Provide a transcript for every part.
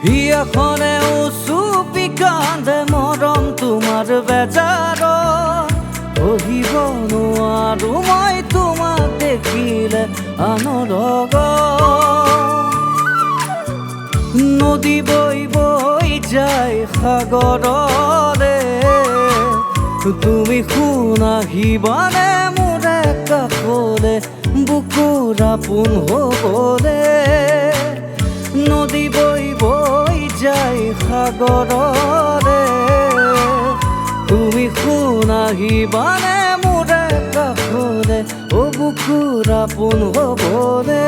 হিয়াখনে উচুপি কান্দে মৰম তোমাৰ বেজাৰ সহিব নোৱাৰো মই তোমাক দেখিলে আনৰ নদী বৈ বৈ যায় সাগৰৰে তুমি শুনাহিবানে মোৰে কাষৰে বুকুৰ আপোন হ'বলে নদী বৈ বৈ যায় সাগৰৰে তুমি শুনাহিবানে মোৰে কাষৰে বুকুৰ আপোন হ'বলে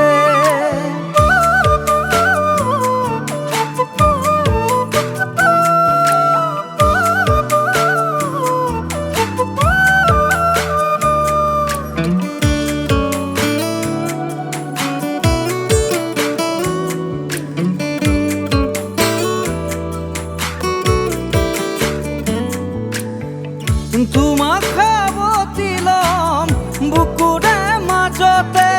তোমাক সাৱটি ল'ম বুকুৰে মাজতে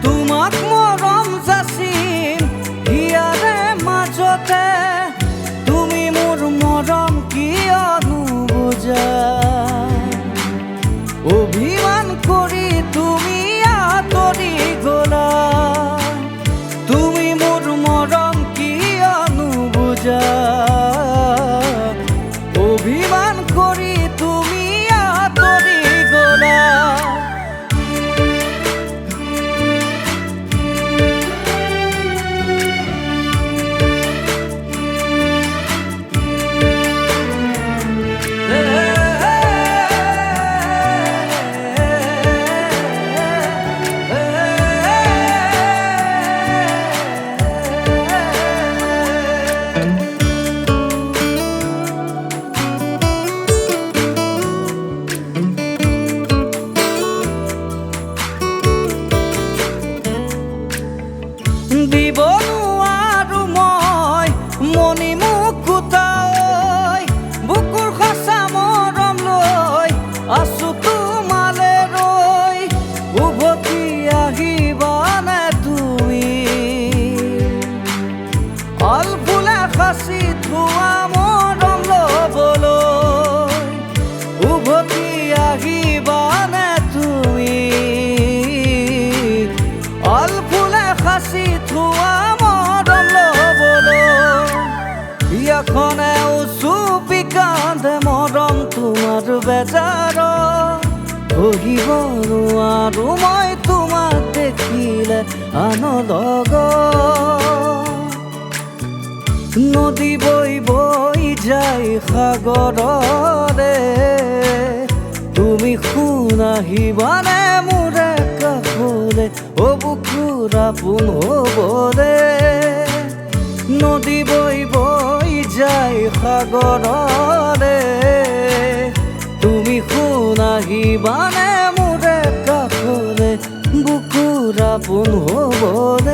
তোমাক মৰম যাচিম হিয়াৰে মাজতে তুমি মোৰ মৰম কিয় নুবুজা অভিমান কৰি তুমি আঁতৰি গ'লা তুমি মোৰ মৰম কিয় নুবুজা অভিমান কৰি তুমি আঁতৰি গ'লা দিব নোৱাৰো মই মনি মুকুতাই বুকুৰ সঁচা মৰম লৈ আছো তোমালে ৰৈ উভতি আহিবানে তুমি অলফুলে সাঁচি থোৱা মৰম ল'বলৈ উভতি আহিবানে তুমি অলফুলে সাঁচি থোৱা মৰম ল'বলৈ হিয়াখনে উচুপি কান্দে মৰম তোমাৰ বেজাৰ সহিব নোৱাৰো মই তোমাক দেখিলে আনৰ নদী বৈ বৈ যায় সাগৰৰে তুমি শুনাহিবানে মোৰে কাষৰে বুকুৰ আপোন হ'বলে নদী বৈ বৈ যায় সাগৰৰে তুমি শুনাহিবানে মোৰে কাষৰে বুকুৰ আপোন হ'বলে